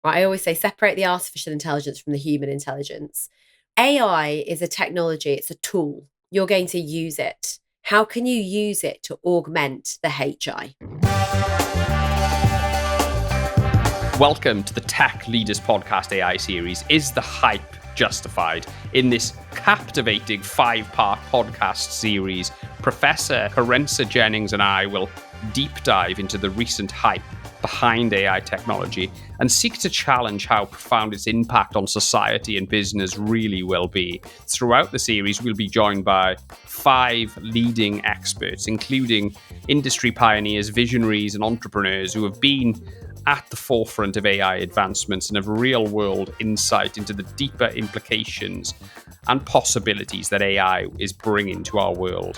Right? I always say separate the artificial intelligence from the human intelligence. AI is a technology, it's a tool. You're going to use it. How can you use it to augment the HI? Welcome to the Tech Leaders Podcast AI series. Is the hype justified? In this captivating 5-part podcast series, Professor Kerensa Jennings and I will deep dive into the recent hype behind AI technology and seek to challenge how profound its impact on society and business really will be. Throughout the series, we'll be joined by 5 leading experts, including industry pioneers, visionaries, and entrepreneurs who have been at the forefront of AI advancements and have real-world insight into the deeper implications and possibilities that AI is bringing to our world.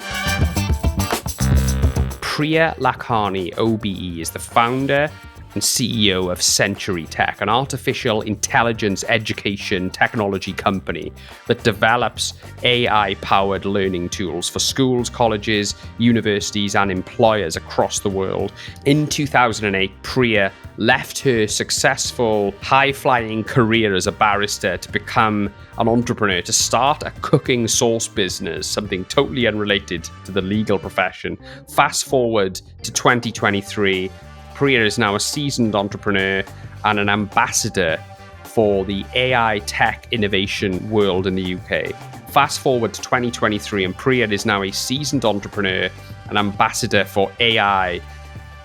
Priya Lakhani OBE is the founder and CEO of Century Tech, an artificial intelligence education technology company that develops AI-powered learning tools for schools, colleges, universities, and employers across the world. In 2008, Priya left her successful, high-flying career as a barrister to become an entrepreneur, to start a cooking sauce business, something totally unrelated to the legal profession. Fast forward to 2023, Priya is now a seasoned entrepreneur and an ambassador for the AI tech innovation world in the UK. Fast forward to 2023, and Priya is now a seasoned entrepreneur and ambassador for AI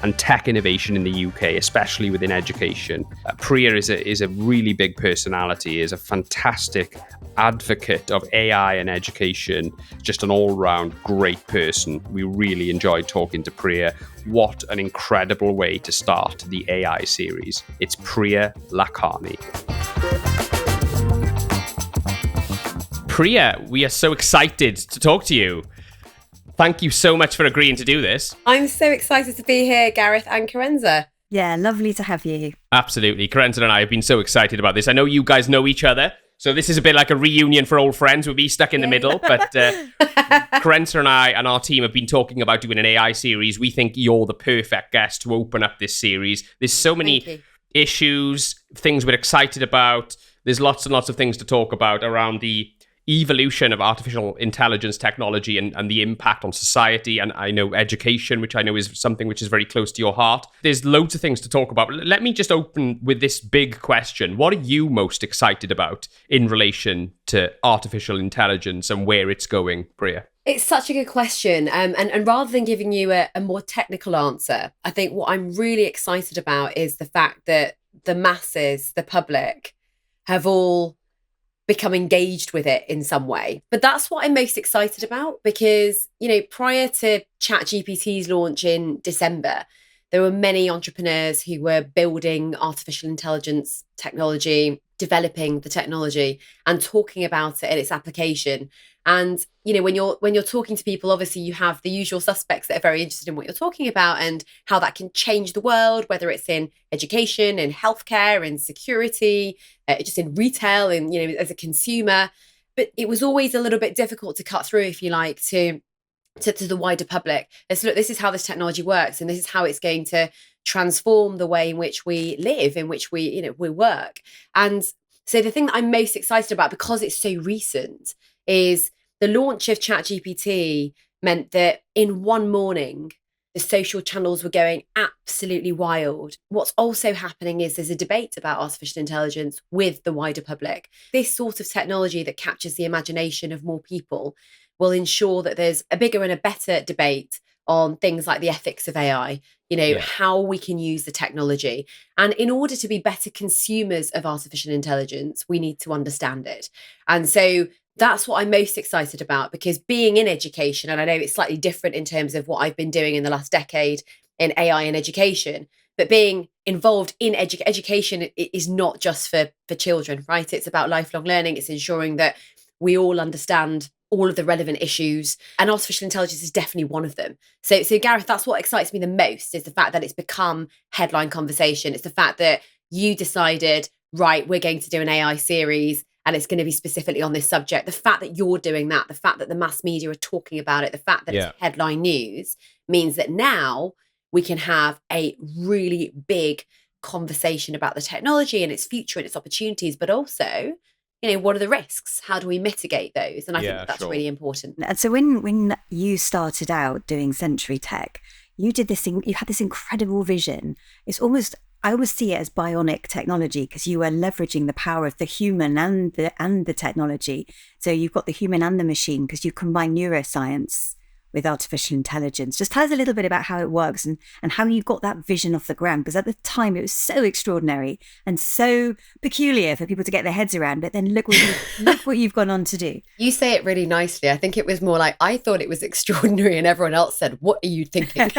and tech innovation in the UK, especially within education. Priya is a really big personality, is a fantastic advocate of AI and education, just an all-round great person. We really enjoyed talking to Priya. What an incredible way to start the AI series. It's Priya Lakhani. Priya, we are so excited to talk to you. Thank you so much for agreeing to do this. I'm so excited to be here, Gareth and Kerensa. Yeah, lovely to have you. Absolutely. Kerensa and I have been so excited about this. I know you guys know each other, so this is a bit like a reunion for old friends. We'll be stuck in the middle, but Kerensa and I and our team have been talking about doing an AI series. We think you're the perfect guest to open up this series. There's so many issues, things we're excited about. There's lots and lots of things to talk about around the evolution of artificial intelligence technology and the impact on society, and I know education, which I know is something which is very close to your heart. There's loads of things to talk about. Let me just open with this big question. What are you most excited about in relation to artificial intelligence and where it's going, Priya? It's such a good question. And rather than giving you a more technical answer, I think what I'm really excited about is the fact that the masses, the public, have all become engaged with it in some way. But that's what I'm most excited about because, prior to ChatGPT's launch in December, there were many entrepreneurs who were building artificial intelligence technology, developing the technology and talking about it and its application. And, when you're talking to people, obviously you have the usual suspects that are very interested in what you're talking about and how that can change the world, whether it's in education, in healthcare, in security, just in retail, and, as a consumer. But it was always a little bit difficult to cut through, if you like, to the wider public. And so, look, this is how this technology works, and this is how it's going to transform the way in which we live, in which we work. And so the thing that I'm most excited about, because it's so recent, is the launch of ChatGPT meant that in one morning, the social channels were going absolutely wild. What's also happening is there's a debate about artificial intelligence with the wider public. This sort of technology that captures the imagination of more people will ensure that there's a bigger and a better debate on things like the ethics of AI, how we can use the technology. And in order to be better consumers of artificial intelligence, we need to understand it. And so that's what I'm most excited about, because being in education, and I know it's slightly different in terms of what I've been doing in the last decade in AI and education, but being involved in education is not just for children, right? It's about lifelong learning. It's ensuring that we all understand all of the relevant issues, and artificial intelligence is definitely one of them. So Gareth, that's what excites me the most, is the fact that it's become headline conversation. It's the fact that you decided, right, we're going to do an AI series and it's going to be specifically on this subject. The fact that you're doing that, the fact that the mass media are talking about it, the fact that it's headline news means that now we can have a really big conversation about the technology and its future and its opportunities, but also, what are the risks? How do we mitigate those? And I think that's really important. And so when you started out doing Century Tech, you did this thing, you had this incredible vision. It's almost, I always see it as bionic technology, because you are leveraging the power of the human and the technology. So you've got the human and the machine, because you combine neuroscience with artificial intelligence. Just tell us a little bit about how it works and how you got that vision off the ground, because at the time it was so extraordinary and so peculiar for people to get their heads around. But then look what you've gone on to do. You say it really nicely. I think it was more like, I thought it was extraordinary and everyone else said, what are you thinking?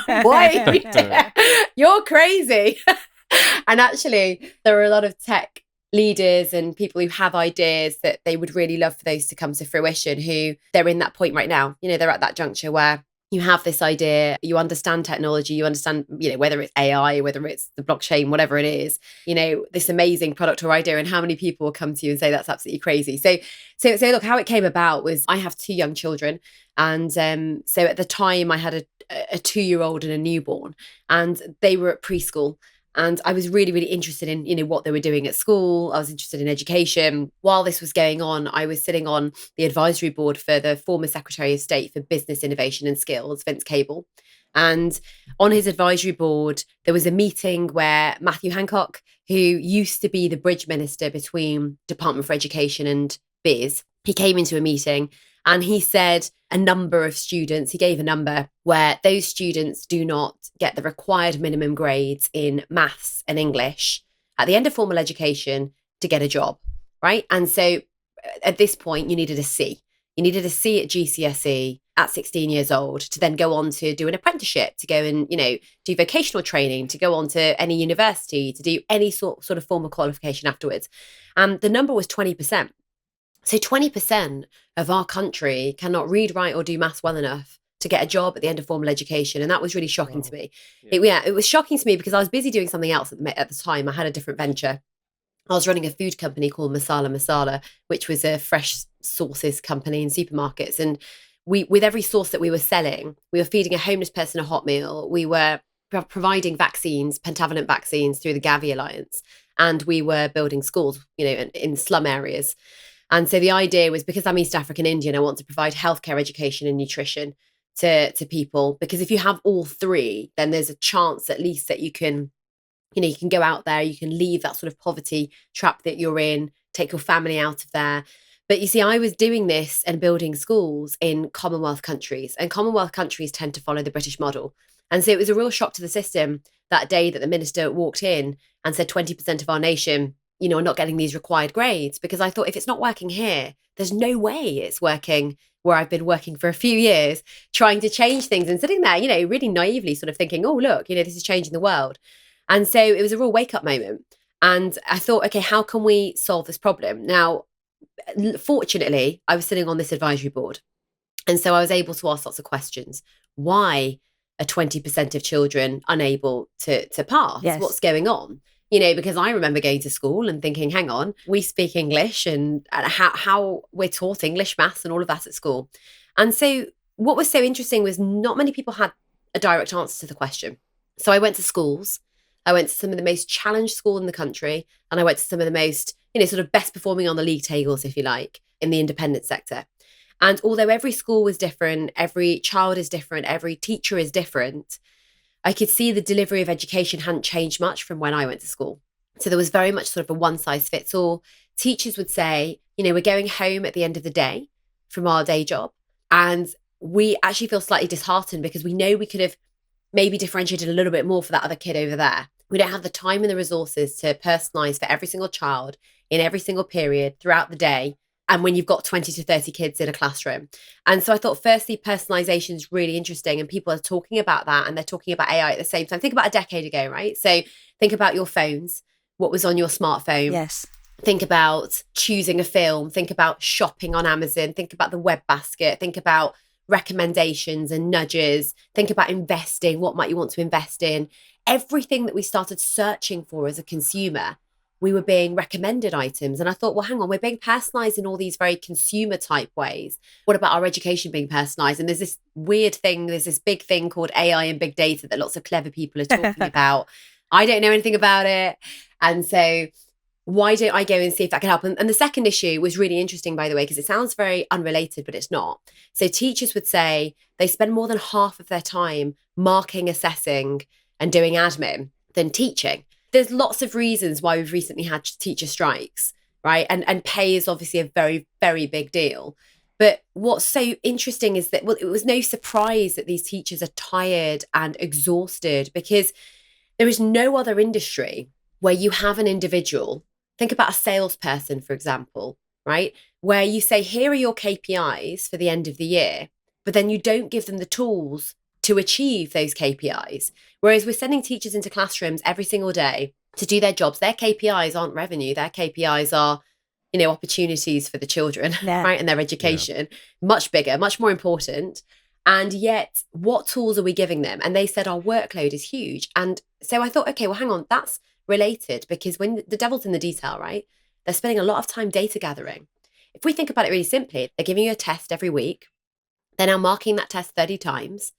Why are you doing? You're crazy. And actually, there are a lot of tech leaders and people who have ideas that they would really love for those to come to fruition, who they're in that point right now. They're at that juncture where you have this idea, you understand technology, you understand, whether it's AI, whether it's the blockchain, whatever it is, this amazing product or idea, and how many people will come to you and say that's absolutely crazy. So look, how it came about was, I have 2 young children. And so at the time I had a 2-year-old and a newborn, and they were at preschool. And I was really, really interested in, what they were doing at school. I was interested in education. While this was going on, I was sitting on the advisory board for the former Secretary of State for Business Innovation and Skills, Vince Cable. And on his advisory board, there was a meeting where Matthew Hancock, who used to be the bridge minister between Department for Education and Biz, he came into a meeting and he said a number of students, he gave a number where those students do not get the required minimum grades in maths and English at the end of formal education to get a job, right? And so at this point, you needed a C. You needed a C at GCSE at 16 years old to then go on to do an apprenticeship, to go and, do vocational training, to go on to any university, to do any sort of formal qualification afterwards. And the number was 20%. So 20% of our country cannot read, write, or do maths well enough to get a job at the end of formal education. And that was really shocking to me. Yeah. It was shocking to me because I was busy doing something else at the time. I had a different venture. I was running a food company called Masala, which was a fresh sauces company in supermarkets. And with every sauce that we were selling, we were feeding a homeless person a hot meal. We were providing vaccines, pentavalent vaccines, through the Gavi Alliance. And we were building schools, in slum areas. And so the idea was, because I'm East African Indian, I want to provide healthcare, education and nutrition to people. Because if you have all three, then there's a chance at least that you can, you can go out there, you can leave that sort of poverty trap that you're in, take your family out of there. But you see, I was doing this and building schools in Commonwealth countries, and Commonwealth countries tend to follow the British model. And so it was a real shock to the system that day that the minister walked in and said 20% of our nation, are not getting these required grades, because I thought, if it's not working here, there's no way it's working where I've been working for a few years, trying to change things and sitting there, really naively sort of thinking, oh, look, this is changing the world. And so it was a real wake up moment. And I thought, okay, how can we solve this problem? Now, fortunately, I was sitting on this advisory board. And so I was able to ask lots of questions. Why are 20% of children unable to pass? Yes. What's going on? Because I remember going to school and thinking, hang on, we speak English, and how we're taught English, maths and all of that at school. And so what was so interesting was not many people had a direct answer to the question. So I went to schools. I went to some of the most challenged schools in the country, and I went to some of the most, sort of best performing on the league tables, if you like, in the independent sector. And although every school was different, every child is different, every teacher is different, I could see the delivery of education hadn't changed much from when I went to school. So there was very much sort of a one size fits all. Teachers would say, we're going home at the end of the day from our day job, and we actually feel slightly disheartened because we know we could have maybe differentiated a little bit more for that other kid over there. We don't have the time and the resources to personalise for every single child in every single period throughout the day, and when you've got 20 to 30 kids in a classroom. And so I thought, firstly, personalisation is really interesting, and people are talking about that, and they're talking about AI at the same time. Think about a decade ago, right? So think about your phones, what was on your smartphone. Yes. Think about choosing a film, think about shopping on Amazon, think about the web basket, think about recommendations and nudges, think about investing, what might you want to invest in. Everything that we started searching for as a consumer, we were being recommended items. And I thought, well, hang on, we're being personalized in all these very consumer type ways. What about our education being personalized? And there's this weird thing, there's this big thing called AI and big data that lots of clever people are talking about. I don't know anything about it. And so why don't I go and see if that can help? And the second issue was really interesting, by the way, because it sounds very unrelated, but it's not. So teachers would say they spend more than half of their time marking, assessing, and doing admin than teaching. There's lots of reasons why we've recently had teacher strikes, right? And pay is obviously a very, very big deal. But what's so interesting is that, well, it was no surprise that these teachers are tired and exhausted, because there is no other industry where you have an individual. Think about a salesperson, for example, right? Where you say, here are your KPIs for the end of the year, but then you don't give them the tools to achieve those KPIs. Whereas we're sending teachers into classrooms every single day to do their jobs. Their KPIs aren't revenue. Their KPIs are, opportunities for the children, right? And their education, much bigger, much more important. And yet, what tools are we giving them? And they said our workload is huge. And so I thought, okay, well, hang on, that's related, because when the devil's in the detail, right? They're spending a lot of time data gathering. If we think about it really simply, they're giving you a test every week. They're now marking that test 30 times.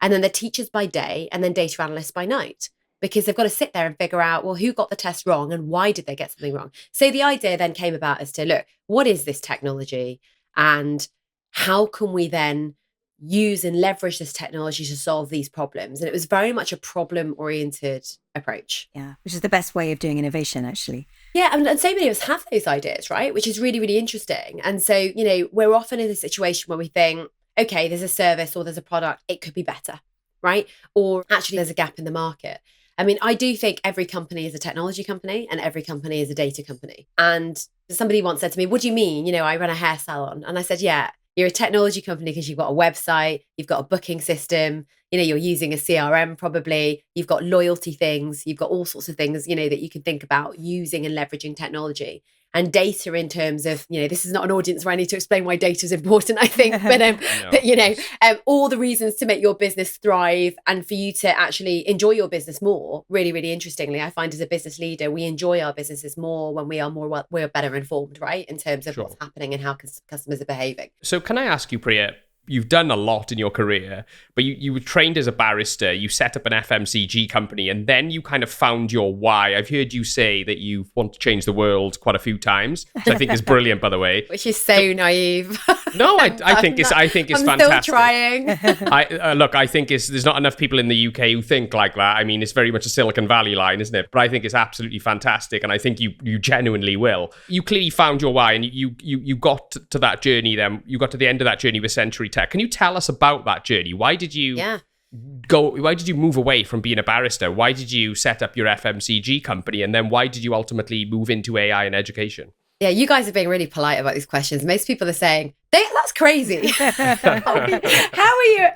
And then they're teachers by day and then data analysts by night, because they've got to sit there and figure out, well, who got the test wrong and why did they get something wrong? So the idea then came about as to, look, what is this technology and how can we then use and leverage this technology to solve these problems? And it was very much a problem-oriented approach. Yeah, which is the best way of doing innovation, actually. Yeah, and so many of us have those ideas, right? Which is really, really interesting. And so, we're often in a situation where we think, okay, there's a service or there's a product, it could be better, right? Or actually there's a gap in the market. I mean, I do think every company is a technology company and every company is a data company. And somebody once said to me, what do you mean? I run a hair salon. And I said, yeah, you're a technology company because you've got a website, you've got a booking system, you're using a CRM probably, you've got loyalty things, you've got all sorts of things, that you can think about using and leveraging technology. And data in terms of, this is not an audience where I need to explain why data is important, I think, but all the reasons to make your business thrive and for you to actually enjoy your business more. Really, really interestingly, I find as a business leader, we enjoy our businesses more when we're better informed, right? In terms of what's happening and how customers are behaving. So can I ask you, Priya, you've done a lot in your career, but you were trained as a barrister, you set up an FMCG company, and then you kind of found your why. I've heard you say that you want to change the world quite a few times, which I think is brilliant, by the way. Which is so naive. No, I think it's fantastic. I'm still trying. I think there's not enough people in the UK who think like that. I mean, it's very much a Silicon Valley line, isn't it? But I think it's absolutely fantastic, and I think you genuinely will. You clearly found your why, and you got to that journey. Then you got to the end of that journey with Century Tech. Can you tell us about that journey? Why did you why did you move away from being a barrister? Why did you set up your FMCG company? And then why did you ultimately move into AI and education? Yeah, you guys are being really polite about these questions. Most people are saying, that's crazy. How are you?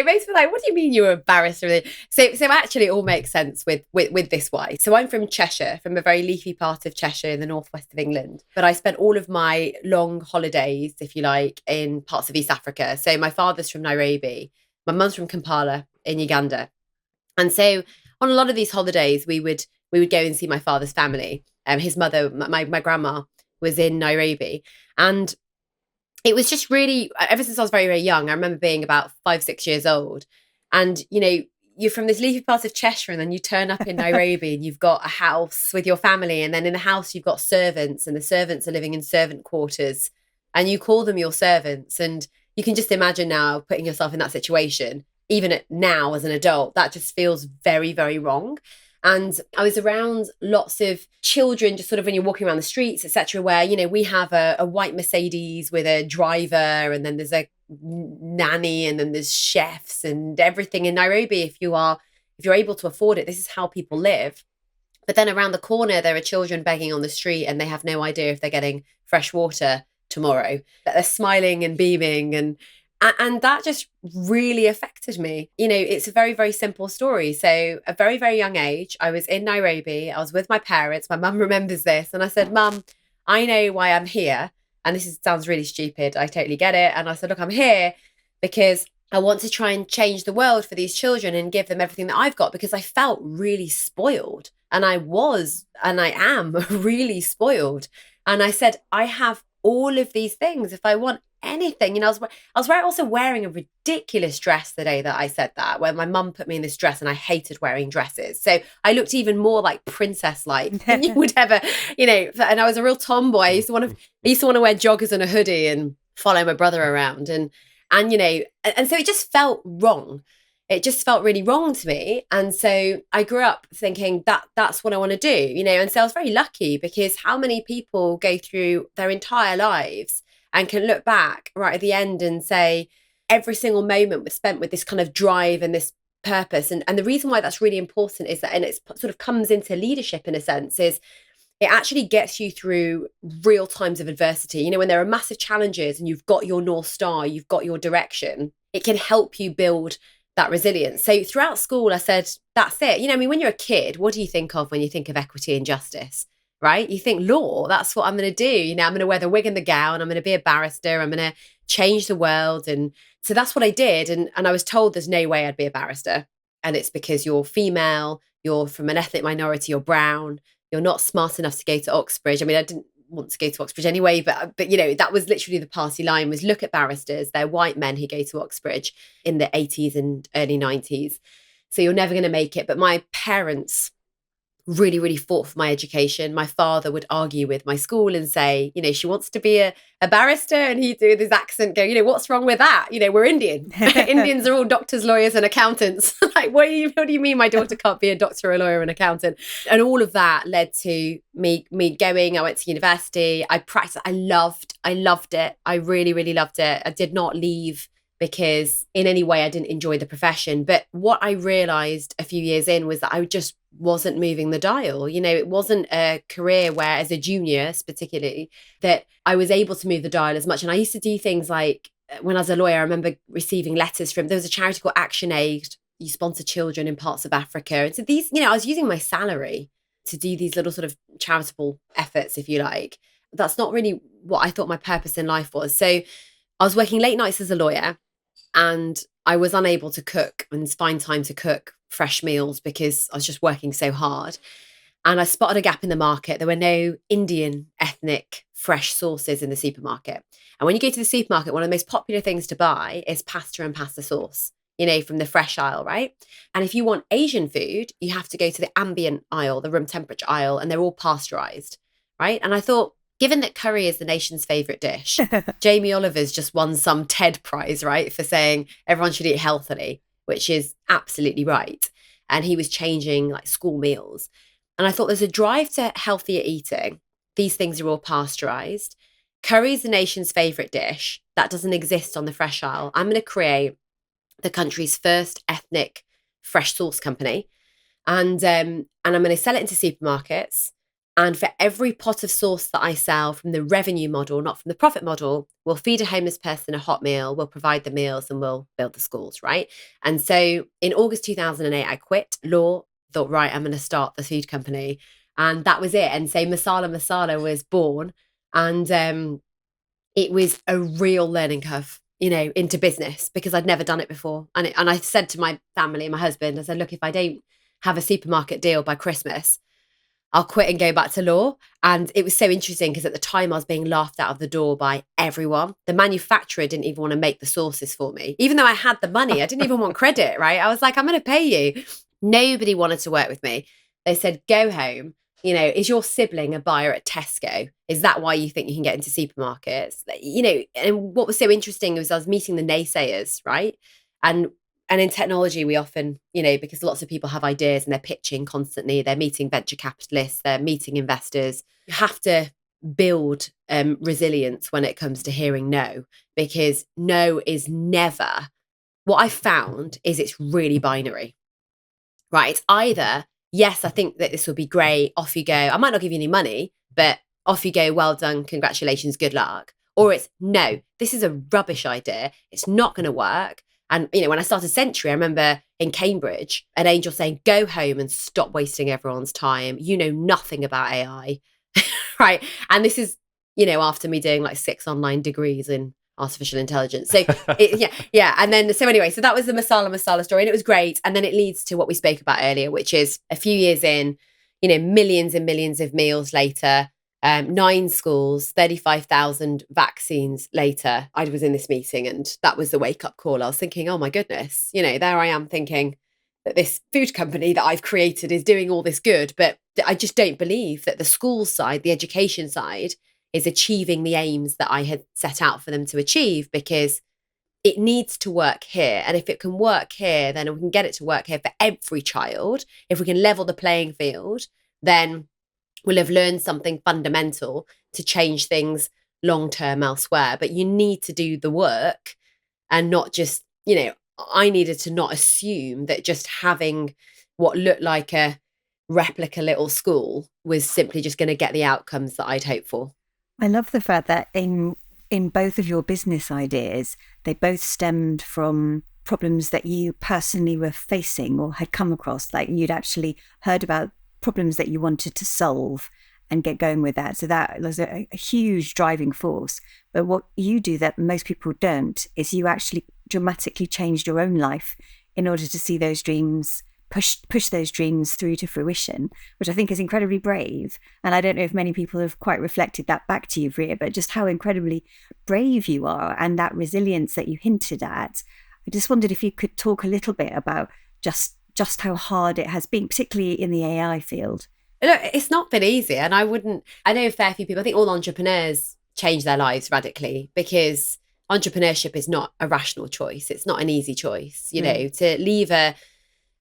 Most people are like, what do you mean you were a barrister? So actually it all makes sense with this why. So I'm from Cheshire, from a very leafy part of Cheshire in the northwest of England. But I spent all of my long holidays, if you like, in parts of East Africa. So my father's from Nairobi. My mum's from Kampala in Uganda. And so on a lot of these holidays, we would go and see my father's family. His mother, my grandma, was in Nairobi. And it was just really, ever since I was very, very young, I remember being about 5-6 years old. And, you're from this leafy part of Cheshire and then you turn up in Nairobi and you've got a house with your family. And then in the house, you've got servants and the servants are living in servant quarters and you call them your servants. And you can just imagine now putting yourself in that situation, even now as an adult, that just feels very, very wrong. And I was around lots of children, just sort of when you're walking around the streets, etc., where, we have a white Mercedes with a driver and then there's a nanny and then there's chefs and everything in Nairobi. If you're able to afford it, this is how people live. But then around the corner, there are children begging on the street and they have no idea if they're getting fresh water tomorrow. They're smiling and beaming and that just really affected me. It's a very, very simple story. So at a very, very young age, I was in Nairobi. I was with my parents. My mum remembers this. And I said, Mum, I know why I'm here. And sounds really stupid. I totally get it. And I said, look, I'm here because I want to try and change the world for these children and give them everything that I've got, because I felt really spoiled. And I am really spoiled. And I said, I have all of these things. If I want anything. I was also wearing a ridiculous dress the day that I said that, where my mum put me in this dress and I hated wearing dresses. So I looked even more like princess-like than you would ever, and I was a real tomboy. I used to want to wear joggers and a hoodie and follow my brother around. And so it just felt wrong. It just felt really wrong to me. And so I grew up thinking that's what I want to do, and so I was very lucky, because how many people go through their entire lives and can look back right at the end and say every single moment was spent with this kind of drive and this purpose. And the reason why that's really important is that, and it sort of comes into leadership in a sense, is it actually gets you through real times of adversity. When there are massive challenges and you've got your North Star, you've got your direction, it can help you build that resilience. So throughout school, I said, that's it. When you're a kid, what do you think of when you think of equity and justice, right? You think law, that's what I'm going to do. I'm going to wear the wig and the gown. I'm going to be a barrister. I'm going to change the world. And so that's what I did. And I was told there's no way I'd be a barrister. And it's because you're female, you're from an ethnic minority, you're brown, you're not smart enough to go to Oxbridge. I didn't want to go to Oxbridge anyway, but that was literally the party line, was look at barristers. They're white men who go to Oxbridge in the 80s and early 90s. So you're never going to make it. But my parents really, really fought for my education. My father would argue with my school and say, she wants to be a barrister. And he'd do this accent go, what's wrong with that? We're Indian. Indians are all doctors, lawyers and accountants. Like, what do you mean my daughter can't be a doctor, a lawyer, an accountant? And all of that led to me going. I went to university. I practiced. I loved it. I really, really loved it. I did not leave because in any way I didn't enjoy the profession. But what I realized a few years in was that I just wasn't moving the dial. It wasn't a career where, as a junior particularly, that I was able to move the dial as much. And I used to do things like, when I was a lawyer, I remember receiving letters from, there was a charity called Action Aid. You sponsor children in parts of Africa. And so these, I was using my salary to do these little sort of charitable efforts, if you like. That's not really what I thought my purpose in life was. So I was working late nights as a lawyer, and I was unable to cook and find time to cook fresh meals because I was just working so hard. And I spotted a gap in the market. There were no Indian ethnic fresh sauces in the supermarket. And when you go to the supermarket, one of the most popular things to buy is pasta and pasta sauce, from the fresh aisle, right? And if you want Asian food, you have to go to the ambient aisle, the room temperature aisle, and they're all pasteurized, right? And I thought, given that curry is the nation's favourite dish, Jamie Oliver's just won some TED prize, right, for saying everyone should eat healthily, which is absolutely right. And he was changing like school meals. And I thought, there's a drive to healthier eating. These things are all pasteurized. Curry is the nation's favourite dish. That doesn't exist on the fresh aisle. I'm going to create the country's first ethnic fresh sauce company. And I'm going to sell it into supermarkets. And for every pot of sauce that I sell from the revenue model, not from the profit model, we'll feed a homeless person a hot meal, we'll provide the meals, and we'll build the schools, right? And so in August 2008, I quit law, thought, right, I'm going to start the food company. And that was it. And so Masala Masala was born. And it was a real learning curve, into business, because I'd never done it before. And I said to my family and my husband, I said, look, if I don't have a supermarket deal by Christmas, I'll quit and go back to law. And it was so interesting because at the time I was being laughed out of the door by everyone. The manufacturer didn't even want to make the sauces for me. Even though I had the money, I didn't even want credit, right? I was like, I'm going to pay you. Nobody wanted to work with me. They said, go home. Is your sibling a buyer at Tesco? Is that why you think you can get into supermarkets? And what was so interesting was I was meeting the naysayers, right? And in technology, we often, because lots of people have ideas and they're pitching constantly, they're meeting venture capitalists, they're meeting investors. You have to build resilience when it comes to hearing no, because no is never. What I found is it's really binary, right? It's either, yes, I think that this will be great, off you go. I might not give you any money, but off you go, well done, congratulations, good luck. Or it's, no, this is a rubbish idea. It's not going to work. And, when I started Century, I remember in Cambridge, an angel saying, go home and stop wasting everyone's time. You know nothing about AI, right? And this is, after me doing like 6 online degrees in artificial intelligence. So, yeah. And then, so anyway, so that was the Masala story, and it was great. And then it leads to what we spoke about earlier, which is a few years in, millions and millions of meals later, 9 schools, 35,000 vaccines later. I was in this meeting and that was the wake-up call. I was thinking, oh my goodness, there I am thinking that this food company that I've created is doing all this good, but I just don't believe that the school side, the education side, is achieving the aims that I had set out for them to achieve, because it needs to work here. And if it can work here, then we can get it to work here for every child. If we can level the playing field, then we'll have learned something fundamental to change things long-term elsewhere. But you need to do the work and not just, I needed to not assume that just having what looked like a replica little school was simply just going to get the outcomes that I'd hoped for. I love the fact that in both of your business ideas, they both stemmed from problems that you personally were facing or had come across, like you'd actually heard about problems that you wanted to solve and get going with that. So that was a huge driving force. But what you do that most people don't is you actually dramatically changed your own life in order to see those dreams, push those dreams through to fruition, which I think is incredibly brave. And I don't know if many people have quite reflected that back to you, Priya, but just how incredibly brave you are and that resilience that you hinted at. I just wondered if you could talk a little bit about just how hard it has been, particularly in the AI field. Look, it's not been easy. And I know a fair few people, I think all entrepreneurs change their lives radically, because entrepreneurship is not a rational choice. It's not an easy choice, to leave a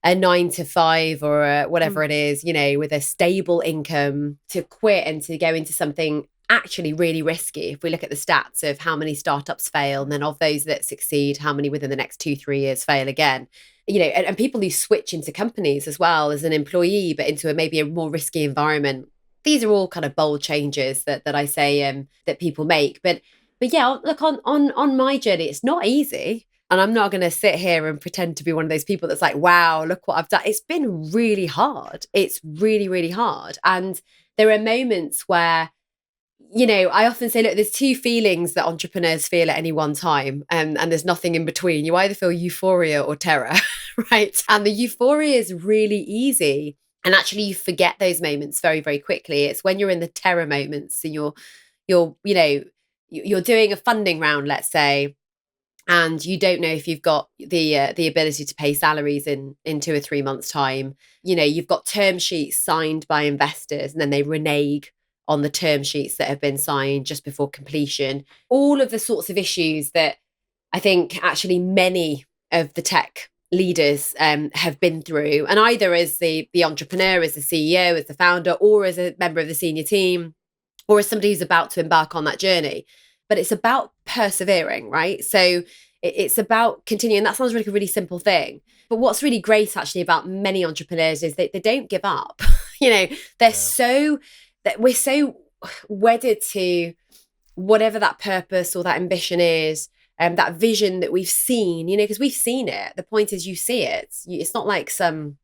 9 to 5 or whatever it is, with a stable income, to quit and to go into something actually really risky. If we look at the stats of how many startups fail, and then of those that succeed, how many within the next 2-3 years fail again, and people who switch into companies as well as an employee, but into maybe a more risky environment. These are all kind of bold changes that I say that people make. But yeah, look, on my journey, it's not easy. And I'm not going to sit here and pretend to be one of those people that's like, wow, look what I've done. It's been really hard. It's really, really hard. And there are moments where, I often say, look, there's 2 feelings that entrepreneurs feel at any one time. And there's nothing in between. You either feel euphoria or terror, right? And the euphoria is really easy. And actually you forget those moments very, very quickly. It's when you're in the terror moments and you're doing a funding round, let's say, and you don't know if you've got the ability to pay salaries in 2 or 3 months' time. You've got term sheets signed by investors, and then they renege on the term sheets that have been signed just before completion. All of the sorts of issues that I think actually many of the tech leaders have been through, and either as the entrepreneur, as the CEO, as the founder, or as a member of the senior team, or as somebody who's about to embark on that journey. But it's about persevering, right? So it's about continuing. That sounds like a really simple thing. But what's really great actually about many entrepreneurs is they don't give up. We're so wedded to whatever that purpose or that ambition is, that vision that we've seen, because we've seen it. The point is you see it. It's not like some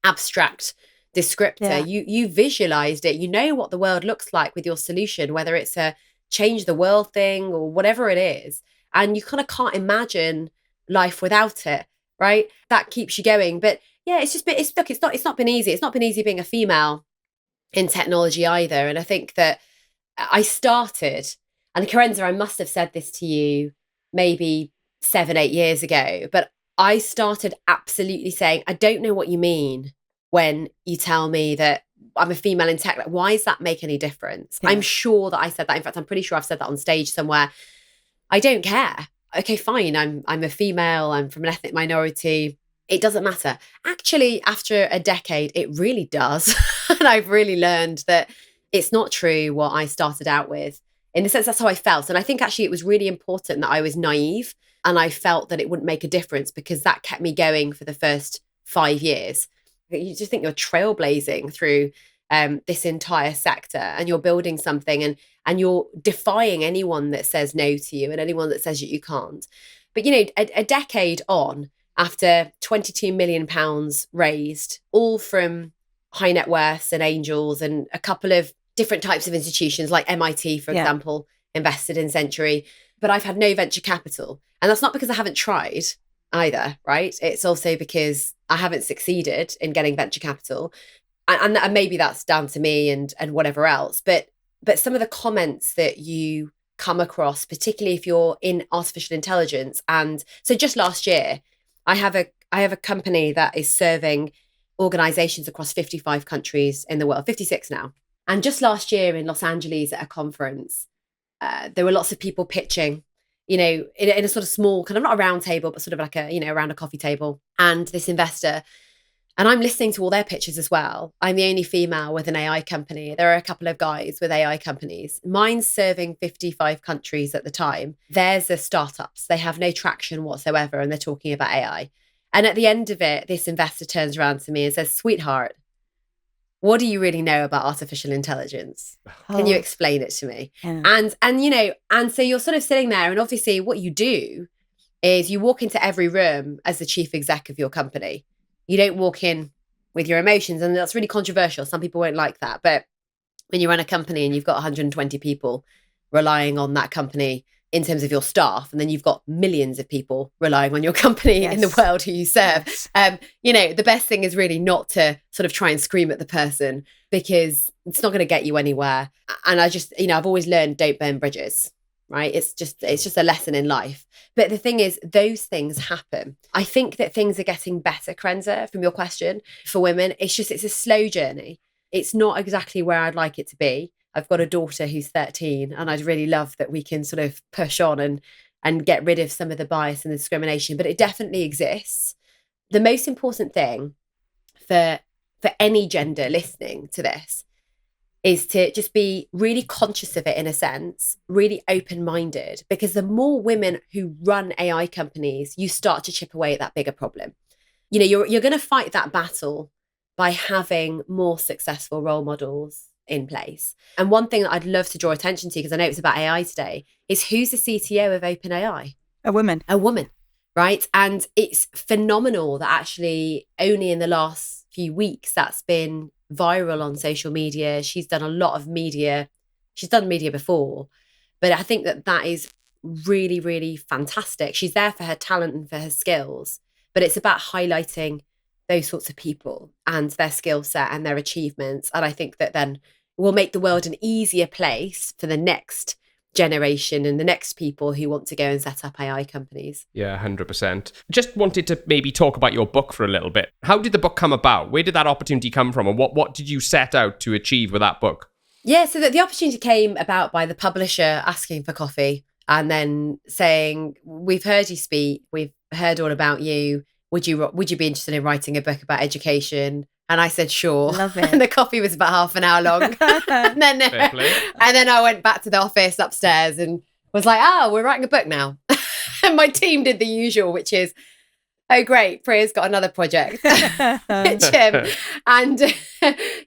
abstract descriptor. Yeah. You visualized it. You know what the world looks like with your solution, whether it's a change the world thing or whatever it is. And you kind of can't imagine life without it, right? That keeps you going. But yeah, it's not been easy. It's not been easy being a female in technology either. And I think that I started, and Kerensa, I must have said this to you maybe 7-8 years ago, but I started absolutely saying, I don't know what you mean when you tell me that I'm a female in tech. Like, why does that make any difference? Yeah. I'm sure that I said that. In fact, I'm pretty sure I've said that on stage somewhere. I don't care. Okay, fine. I'm a female. I'm from an ethnic minority. It doesn't matter. Actually, after a decade, it really does. And I've really learned that it's not true what I started out with. In a sense, that's how I felt. And I think actually it was really important that I was naive and I felt that it wouldn't make a difference, because that kept me going for the first 5 years. You just think you're trailblazing through this entire sector, and you're building something, and you're defying anyone that says no to you and anyone that says that you can't. But, a decade on, after £22 million raised, all from high net worths and angels and a couple of different types of institutions like MIT, for example, invested in Century. But I've had no venture capital. And that's not because I haven't tried either, right? It's also because I haven't succeeded in getting venture capital. And maybe that's down to me and whatever else. But But some of the comments that you come across, particularly if you're in artificial intelligence. And so just last year, I have a company that is serving organizations across 55 countries in the world, 56 now. And just last year in Los Angeles at a conference, there were lots of people pitching, in a sort of small, kind of not a round table, but sort of like around a coffee table. And this investor, and I'm listening to all their pitches as well. I'm the only female with an AI company. There are a couple of guys with AI companies. Mine's serving 55 countries at the time. Theirs are startups. They have no traction whatsoever, and they're talking about AI. And at the end of it, this investor turns around to me and says, "Sweetheart, what do you really know about artificial intelligence? Can you explain it to me?" Yeah. And so you're sort of sitting there, and obviously what you do is you walk into every room as the chief exec of your company. You don't walk in with your emotions, and that's really controversial. Some people won't like that. But when you run a company and you've got 120 people relying on that company in terms of your staff, and then you've got millions of people relying on your company in the world who you serve, the best thing is really not to sort of try and scream at the person, because it's not going to get you anywhere. And I just, I've always learned, don't burn bridges. Right. It's just a lesson in life. But the thing is, those things happen. I think that things are getting better, Kerensa, from your question, for women. It's a slow journey. It's not exactly where I'd like it to be. I've got a daughter who's 13, and I'd really love that we can sort of push on and get rid of some of the bias and the discrimination, but it definitely exists. The most important thing for any gender listening to this is to just be really conscious of it, in a sense, really open-minded, because the more women who run AI companies, you start to chip away at that bigger problem. You're going to fight that battle by having more successful role models in place. And one thing that I'd love to draw attention to, because I know it's about AI today, is who's the CTO of OpenAI? A woman. A woman, right? And it's phenomenal that actually only in the last few weeks that's been viral on social media. She's done a lot of media. She's done media before, but I think that is really, really fantastic. She's there for her talent and for her skills, but it's about highlighting those sorts of people and their skill set and their achievements. And I think that then will make the world an easier place for the next generation and the next people who want to go and set up AI companies. Yeah, 100%. Just wanted to maybe talk about your book for a little bit. How did the book come about? Where did that opportunity come from? And what did you set out to achieve with that book? Yeah, so the opportunity came about by the publisher asking for coffee and then saying, "We've heard you speak. We've heard all about you. Would you be interested in writing a book about education?" And I said, "Sure." Love it. And the coffee was about half an hour long. and then I went back to the office upstairs and was like, "Oh, we're writing a book now." And my team did the usual, which is, "Oh, great, Priya's got another project." And that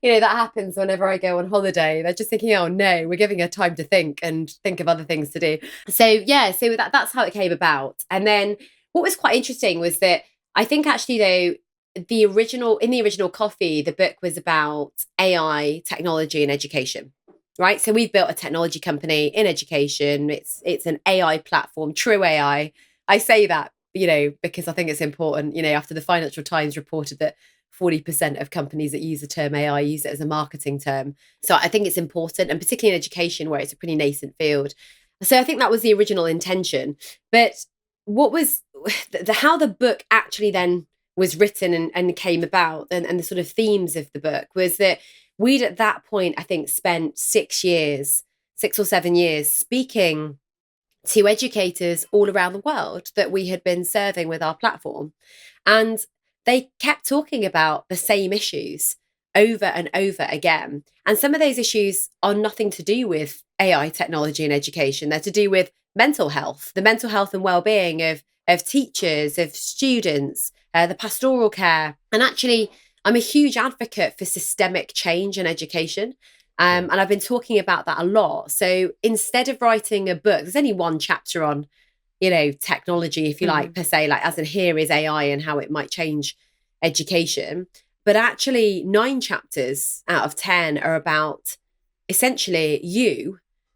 happens whenever I go on holiday. They're just thinking, "Oh no, we're giving her time to think of other things to do." So that's how it came about. And then what was quite interesting was that I think actually though, in the original coffee, the book was about AI, technology and education, right? So we've built a technology company in education. It's an AI platform, true AI. I say that, because I think it's important, after the Financial Times reported that 40% of companies that use the term AI use it as a marketing term. So I think it's important, and particularly in education where it's a pretty nascent field. So I think that was the original intention. But what was how the book actually then was written and came about, and the sort of themes of the book was that we'd at that point, I think, spent 6 or 7 years speaking to educators all around the world that we had been serving with our platform. And they kept talking about the same issues over and over again. And some of those issues are nothing to do with AI technology and education. They're to do with mental health, the mental health and well-being of teachers, of students, the pastoral care. And actually, I'm a huge advocate for systemic change in education. And I've been talking about that a lot. So instead of writing a book, there's only one chapter on, technology, if you like, per se, like as in here is AI and how it might change education. But actually 9 chapters out of 10 are about essentially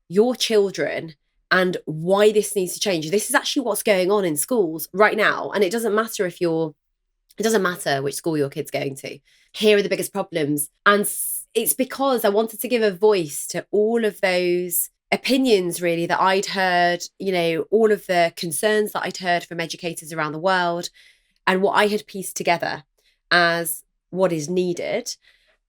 your children, and why this needs to change. This is actually what's going on in schools right now. And it doesn't matter which school your kid's going to. Here are the biggest problems. And it's because I wanted to give a voice to all of those opinions really that I'd heard, all of the concerns that I'd heard from educators around the world, and what I had pieced together as what is needed.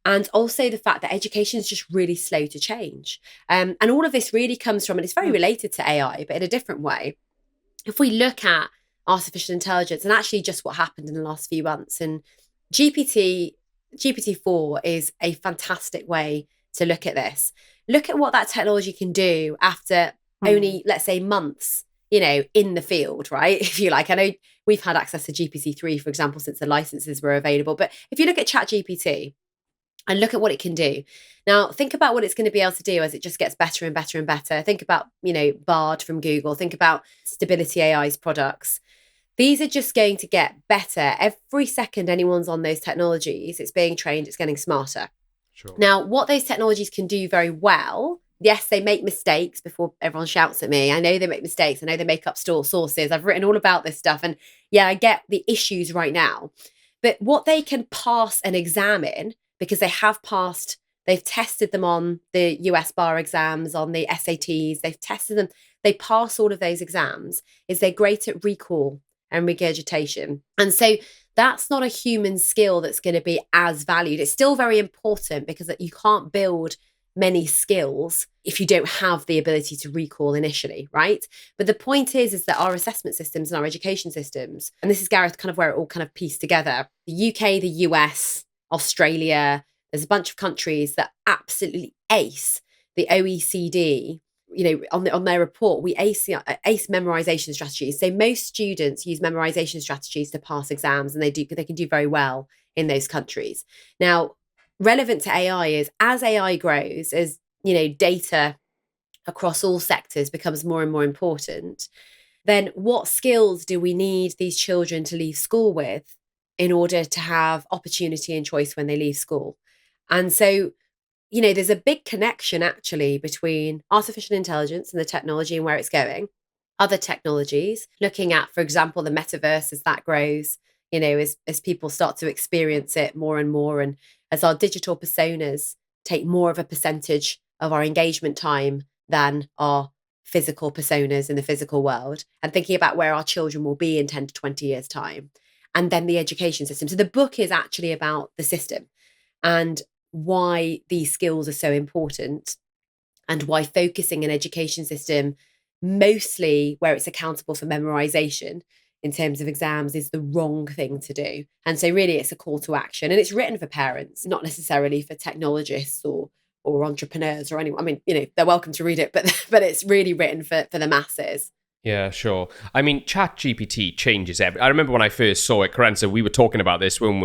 And also the fact that education is just really slow to change. And all of this really comes from, and it's very related to AI, but in a different way. If we look at artificial intelligence and actually just what happened in the last few months, and GPT-4 is a fantastic way to look at this. Look at what that technology can do after only, let's say, months, in the field, right? If you like. I know we've had access to GPT-3, for example, since the licenses were available. But if you look at ChatGPT and look at what it can do. Now, think about what it's going to be able to do as it just gets better and better and better. Think about, Bard from Google. Think about Stability AI's products. These are just going to get better. Every second anyone's on those technologies, it's being trained, it's getting smarter. Sure. Now, what those technologies can do very well, yes, they make mistakes before everyone shouts at me. I know they make mistakes. I know they make up sources. I've written all about this stuff. And yeah, I get the issues right now. But what they can pass an exam in, because they've tested them on the US bar exams, on the SATs, they've tested them, they pass all of those exams, is they're great at recall and regurgitation. And so that's not a human skill that's going to be as valued. It's still very important because you can't build many skills if you don't have the ability to recall initially, right? But the point is that our assessment systems and our education systems, and this is, Gareth, kind of where it all kind of pieced together. The UK, the US, Australia, there's a bunch of countries that absolutely ace the OECD. On their report, we ace memorization strategies. So most students use memorization strategies to pass exams, and they can do very well in those countries. Now, relevant to AI is, as AI grows, as data across all sectors becomes more and more important, then what skills do we need these children to leave school with in order to have opportunity and choice when they leave school? And so, there's a big connection actually between artificial intelligence and the technology and where it's going. Other technologies, looking at, for example, the metaverse as that grows, as people start to experience it more and more, and as our digital personas take more of a percentage of our engagement time than our physical personas in the physical world, and thinking about where our children will be in 10 to 20 years' time. And then the education system. So the book is actually about the system and why these skills are so important, and why focusing an education system mostly where it's accountable for memorization in terms of exams is the wrong thing to do. And so really it's a call to action, and it's written for parents, not necessarily for technologists or entrepreneurs or anyone. I mean, they're welcome to read it, but it's really written for the masses. Yeah, sure. I mean, ChatGPT changes everything. I remember when I first saw it, Kerensa, we were talking about this when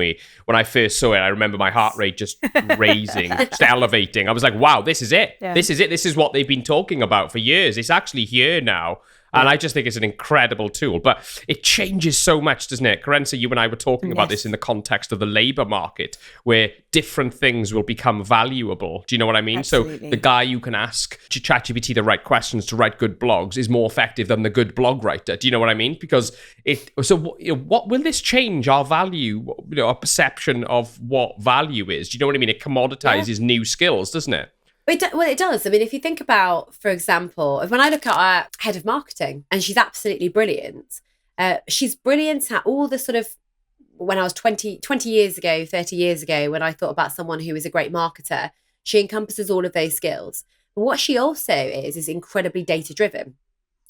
I first saw it, I remember my heart rate just raising, just elevating. I was like, wow, this is it. Yeah. This is it. This is what they've been talking about for years. It's actually here now. And I just think it's an incredible tool. But it changes so much, doesn't it? Kerensa, you and I were talking about this in the context of the labour market, where different things will become valuable. Do you know what I mean? Absolutely. So the guy you can ask ChatGPT the right questions to write good blogs is more effective than the good blog writer. Do you know what I mean? Because what will this change our value, our perception of what value is? Do you know what I mean? It commoditizes new skills, doesn't it? Well, it does. I mean, if you think about, for example, when I look at our head of marketing, and she's absolutely brilliant. She's brilliant at all the sort of, when I was 20 years ago, 30 years ago, when I thought about someone who is a great marketer, she encompasses all of those skills. But what she also is incredibly data driven,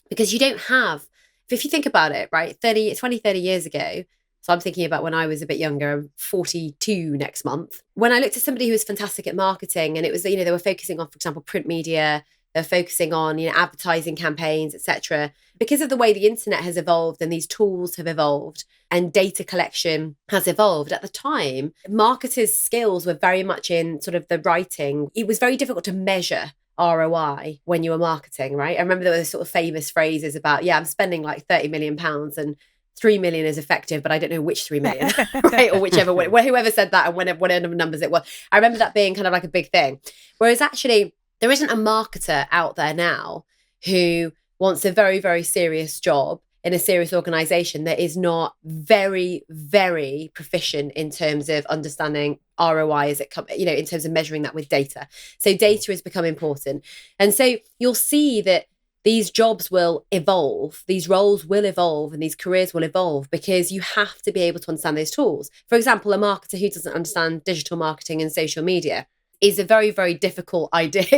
because you don't have, if you think about it, right, 30 years ago, so I'm thinking about when I was a bit younger, I'm 42 next month. When I looked at somebody who was fantastic at marketing, and it was, they were focusing on, for example, print media, they're focusing on, advertising campaigns, etc. Because of the way the internet has evolved and these tools have evolved and data collection has evolved, at the time, marketers' skills were very much in sort of the writing. It was very difficult to measure ROI when you were marketing, right? I remember there were sort of famous phrases about, I'm spending like £30 million and 3 million is effective, but I don't know which 3 million, right? Or whichever, whoever said that and whatever numbers it was. I remember that being kind of like a big thing. Whereas actually, there isn't a marketer out there now who wants a very, very serious job in a serious organization that is not very, very proficient in terms of understanding ROI as it comes, in terms of measuring that with data. So data has become important. And so you'll see that these jobs will evolve, these roles will evolve, and these careers will evolve because you have to be able to understand those tools. For example, a marketer who doesn't understand digital marketing and social media is a very, very difficult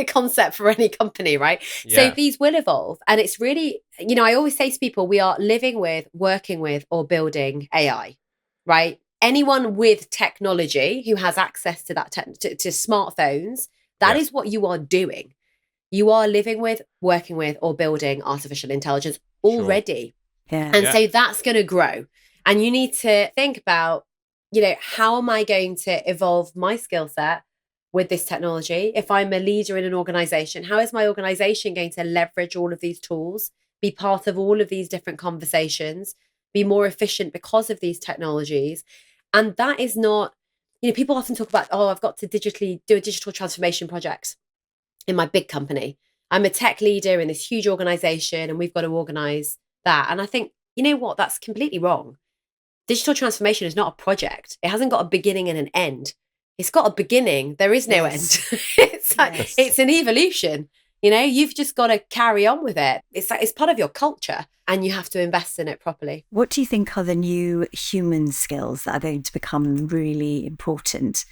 concept for any company, right? Yeah. So these will evolve. And it's really, I always say to people, we are living with, working with, or building AI, right? Anyone with technology who has access to that, to smartphones, that is what you are doing. You are living with, working with, or building artificial intelligence already. Sure. Yeah. And so that's going to grow. And you need to think about, how am I going to evolve my skill set with this technology? If I'm a leader in an organization, how is my organization going to leverage all of these tools, be part of all of these different conversations, be more efficient because of these technologies? And that is not, people often talk about, I've got to do a digital transformation project in my big company. I'm a tech leader in this huge organization and we've got to organize that. And I think, what? That's completely wrong. Digital transformation is not a project. It hasn't got a beginning and an end. It's got a beginning. There is no end. It's an evolution. You've just got to carry on with it. It's part of your culture and you have to invest in it properly. What do you think are the new human skills that are going to become really important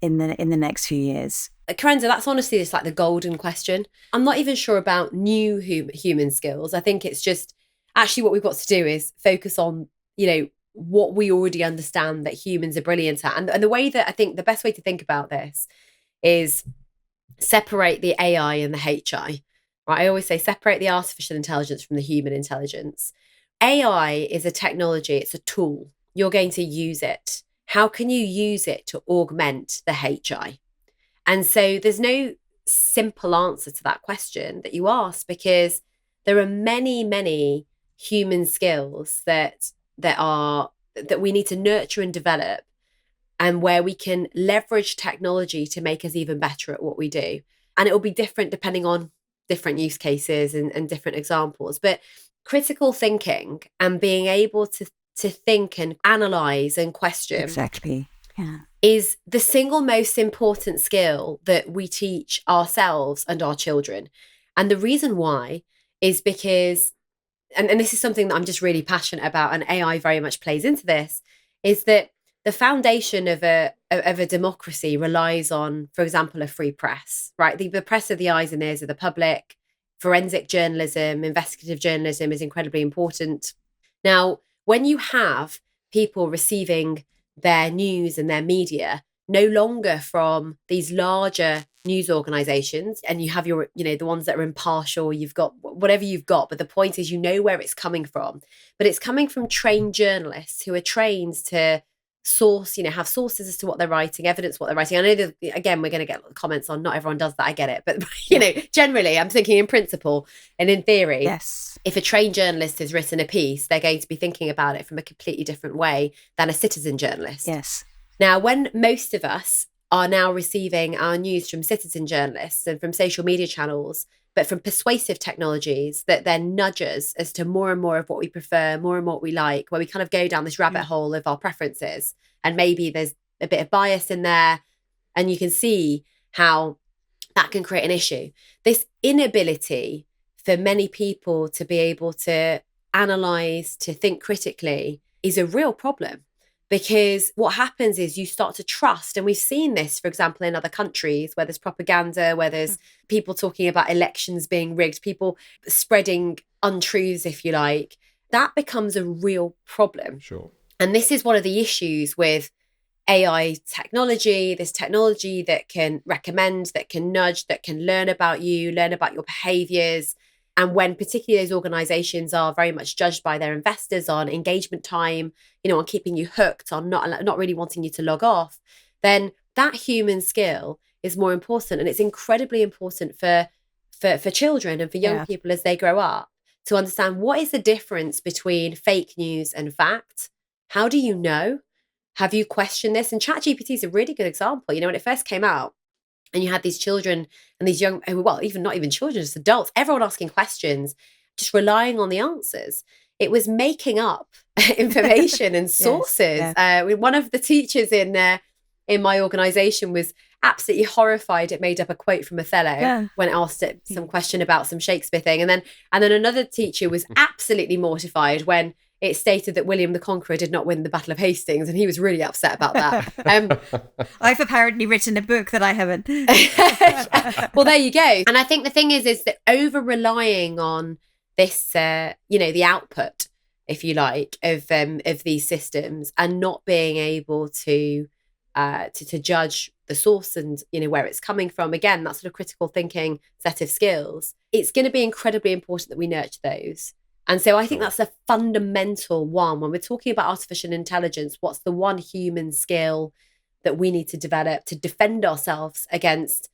in the next few years? Kerensa, that's honestly just like the golden question. I'm not even sure about new human skills. I think it's just actually what we've got to do is focus on, what we already understand that humans are brilliant at. And the way that I think the best way to think about this is separate the AI and the HI. Right? I always say separate the artificial intelligence from the human intelligence. AI is a technology. It's a tool. You're going to use it. How can you use it to augment the HI? And so there's no simple answer to that question that you ask, because there are many, many human skills that we need to nurture and develop, and where we can leverage technology to make us even better at what we do. And it will be different depending on different use cases and different examples. But critical thinking and being able to think and analyze and question. Exactly. Yeah. Is the single most important skill that we teach ourselves and our children. And the reason why is because, and this is something that I'm just really passionate about, and AI very much plays into this, is that the foundation of a democracy relies on, for example, a free press, right? The press are the eyes and ears of the public. Forensic journalism, investigative journalism is incredibly important. Now, when you have people receiving their news and their media no longer from these larger news organizations, and you have your, the ones that are impartial, you've got whatever you've got, but the point is, where it's coming from, but it's coming from trained journalists who are trained to source, have sources as to what they're writing, evidence what they're writing. I know that, again, we're going to get comments on not everyone does that, I get it, but generally I'm thinking in principle and in theory, yes, if a trained journalist has written a piece, they're going to be thinking about it from a completely different way than a citizen journalist. Yes. Now, when most of us are now receiving our news from citizen journalists and from social media channels, but from persuasive technologies that then nudge us as to more and more of what we prefer, more and more what we like, where we kind of go down this rabbit hole of our preferences. And maybe there's a bit of bias in there, and you can see how that can create an issue. This inability for many people to be able to analyze, to think critically, is a real problem. Because what happens is you start to trust, and we've seen this, for example, in other countries where there's propaganda, where there's people talking about elections being rigged, people spreading untruths, if you like. That becomes a real problem. Sure. And this is one of the issues with AI technology, this technology that can recommend, that can nudge, that can learn about you, learn about your behaviors. And when particularly those organizations are very much judged by their investors on engagement time, on keeping you hooked, on not really wanting you to log off, then that human skill is more important. And it's incredibly important for children and for young people as they grow up to understand, what is the difference between fake news and fact? How do you know? Have you questioned this? And ChatGPT is a really good example. When it first came out, and you had these children and these young, well, even not even children, just adults, everyone asking questions, just relying on the answers. it was making up information and sources. Yes, yeah. One of the teachers in my organisation was absolutely horrified. It made up a quote from Othello when asked it some question about some Shakespeare thing, and then another teacher was absolutely mortified when it stated that William the Conqueror did not win the Battle of Hastings, and he was really upset about that. I've apparently written a book that I haven't. Well, there you go. And I think the thing is that over relying on this, the output, if you like, of these systems, and not being able to judge the source and where it's coming from, again, that sort of critical thinking set of skills, it's going to be incredibly important that we nurture those. And so I think that's a fundamental one. When we're talking about artificial intelligence, what's the one human skill that we need to develop to defend ourselves against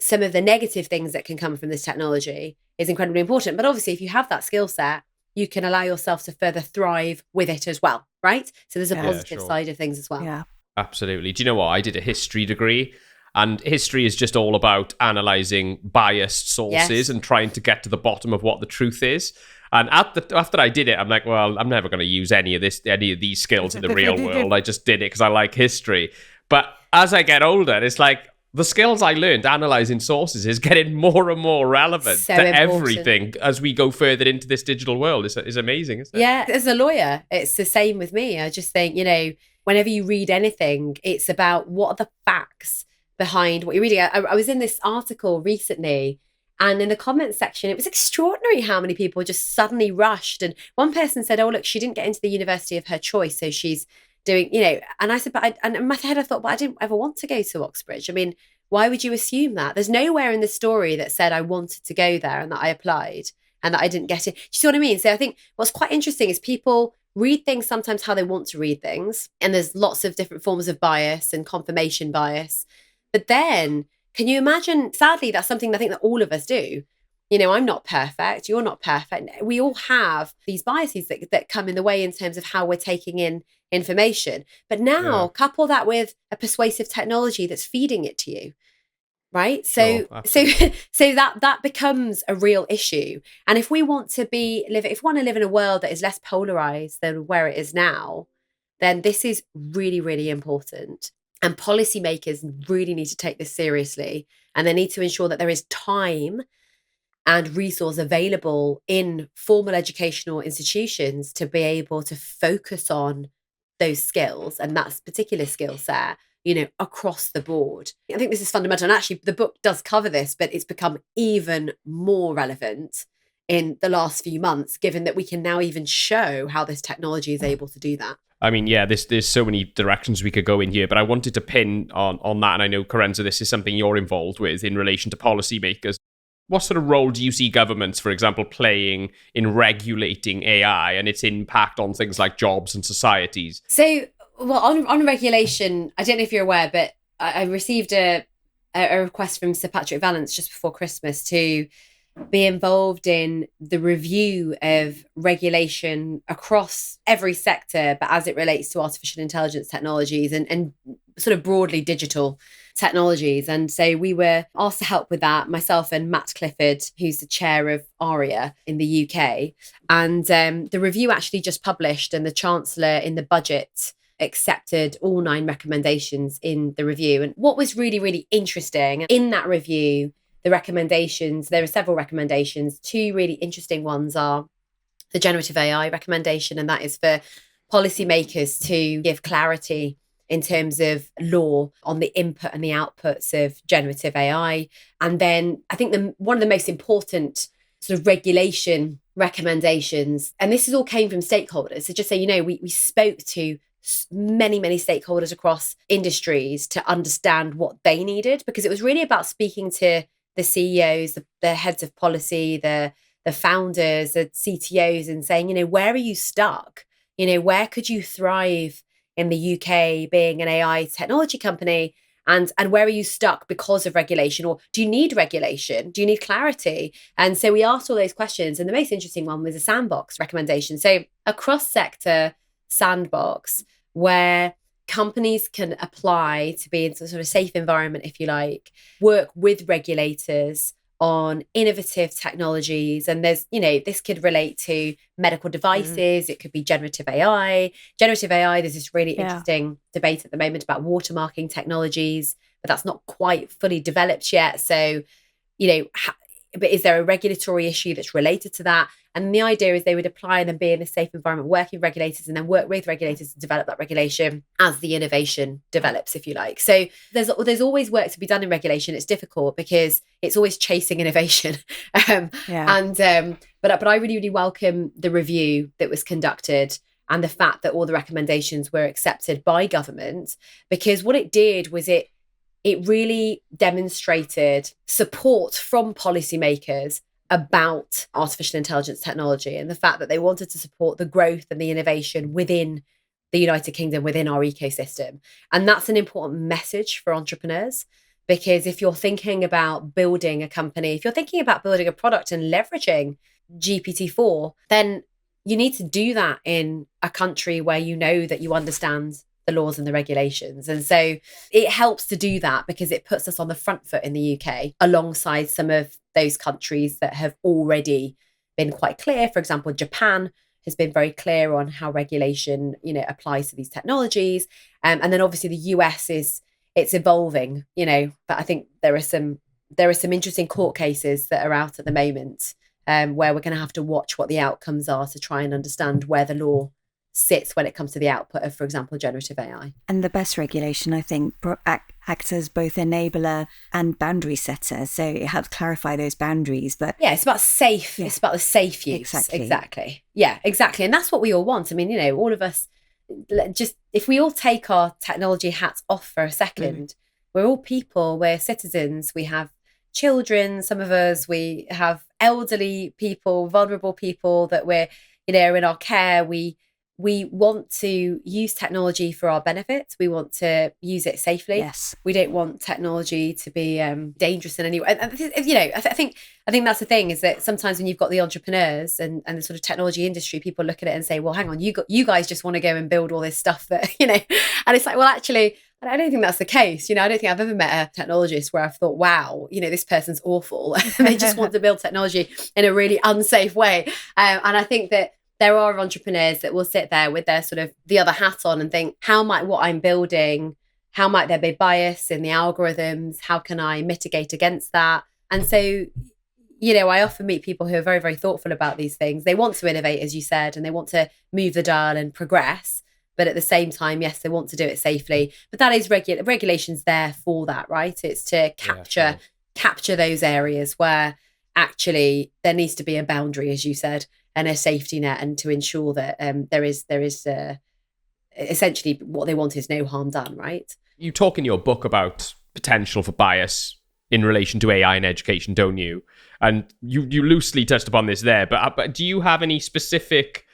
some of the negative things that can come from this technology is incredibly important. But obviously, if you have that skill set, you can allow yourself to further thrive with it as well, right? So there's a positive side of things as well. Yeah, absolutely. Do you know what? I did a history degree, and history is just all about analysing biased sources and trying to get to the bottom of what the truth is. And after I did it, I'm like, well, I'm never going to use any of these skills in the real world. I just did it because I like history. But as I get older, it's like the skills I learned analysing sources is getting more and more relevant to everything as we go further into this digital world. It's amazing, isn't it? Yeah, as a lawyer, it's the same with me. I just think, whenever you read anything, it's about what are the facts behind what you're reading. I was in this article recently, and in the comments section, it was extraordinary how many people just suddenly rushed. And one person said, oh, look, she didn't get into the university of her choice, so she's doing, and I said, and in my head, I thought, but I didn't ever want to go to Oxbridge. I mean, why would you assume that? There's nowhere in the story that said I wanted to go there and that I applied and that I didn't get it. Do you see what I mean? So I think what's quite interesting is people read things sometimes how they want to read things. And there's lots of different forms of bias and confirmation bias. But then, can you imagine, sadly, that's something I think that all of us do. I'm not perfect. You're not perfect. We all have these biases that come in the way in terms of how we're taking in information. But now couple that with a persuasive technology that's feeding it to you, right? So that becomes a real issue. And if we want to live in a world that is less polarized than where it is now, then this is really, really important. And policymakers really need to take this seriously, and they need to ensure that there is time and resource available in formal educational institutions to be able to focus on those skills and that particular skill set, across the board. I think this is fundamental. And actually, the book does cover this, but it's become even more relevant in the last few months, given that we can now even show how this technology is able to do that. I mean, yeah, there's so many directions we could go in here, but I wanted to pin on that. And I know, Kerensa, this is something you're involved with in relation to policymakers. What sort of role do you see governments, for example, playing in regulating AI and its impact on things like jobs and societies? So, well, on regulation, I don't know if you're aware, but I received a request from Sir Patrick Vallance just before Christmas to be involved in the review of regulation across every sector, but as it relates to artificial intelligence technologies and sort of broadly digital technologies. And so we were asked to help with that, myself and Matt Clifford, who's the chair of ARIA in the UK. And the review actually just published, and the Chancellor in the budget accepted all 9 recommendations in the review. And what was really, really interesting in that review, the recommendations, there are several recommendations. 2 really interesting ones are the generative AI recommendation, and that is for policymakers to give clarity in terms of law on the input and the outputs of generative AI. And then I think one of the most important sort of regulation recommendations, and this is all came from stakeholders. So just so you know, we spoke to many, many stakeholders across industries to understand what they needed, because it was really about speaking to the CEOs, the heads of policy, the founders, the CTOs, and saying, where are you stuck? Where could you thrive in the UK being an AI technology company? And where are you stuck because of regulation? Or do you need regulation? Do you need clarity? And so we asked all those questions. And the most interesting one was a sandbox recommendation. So a cross-sector sandbox where companies can apply to be in some sort of safe environment, if you like, work with regulators on innovative technologies. And there's, this could relate to medical devices. It could be generative AI. Generative AI, there's this really interesting debate at the moment about watermarking technologies, but that's not quite fully developed yet. So, but is there a regulatory issue that's related to that? And the idea is they would apply and then be in a safe environment, working with regulators, and then work with regulators to develop that regulation as the innovation develops, if you like. So there's always work to be done in regulation. It's difficult because it's always chasing innovation. But I really, really welcome the review that was conducted and the fact that all the recommendations were accepted by government, because what it did was it really demonstrated support from policymakers about artificial intelligence technology and the fact that they wanted to support the growth and the innovation within the United Kingdom, within our ecosystem. And that's an important message for entrepreneurs, because if you're thinking about building a company, if you're thinking about building a product and leveraging GPT-4, then you need to do that in a country where you know that you understand the laws and the regulations. And so it helps to do that because it puts us on the front foot in the UK alongside some of those countries that have already been quite clear. For example, Japan has been very clear on how regulation, applies to these technologies. And then obviously the US it's evolving, but I think there are some interesting court cases that are out at the moment where we're going to have to watch what the outcomes are to try and understand where the law sits when it comes to the output of, for example, generative AI. And the best regulation, I think, acts as both enabler and boundary setter. So it helps clarify those boundaries. But yeah, it's about safe. Yeah. It's about the safe use. Exactly. Yeah, exactly. And that's what we all want. I mean, all of us, just if we all take our technology hats off for a second, we're all people, we're citizens, we have children, some of us, we have elderly people, vulnerable people that we're, in our care. We want to use technology for our benefit. We want to use it safely. Yes. We don't want technology to be dangerous in any way. And I think that's the thing, is that sometimes when you've got the entrepreneurs and the sort of technology industry, people look at it and say, well, hang on, you guys just want to go and build all this stuff that, and it's like, well, actually, I don't think that's the case. I don't think I've ever met a technologist where I've thought, wow, this person's awful. And they just want to build technology in a really unsafe way. And I think that there are entrepreneurs that will sit there with their sort of the other hat on and think, how might what I'm building, how might there be bias in the algorithms? How can I mitigate against that? And so, I often meet people who are very, very thoughtful about these things. They want to innovate, as you said, and they want to move the dial and progress. But at the same time, yes, they want to do it safely. But that is regulations there for that, right? It's to capture those areas where actually there needs to be a boundary, as you said, and a safety net, and to ensure that there is essentially what they want is no harm done, right? You talk in your book about potential for bias in relation to AI in education, don't you? And you loosely touched upon this there, but do you have any specific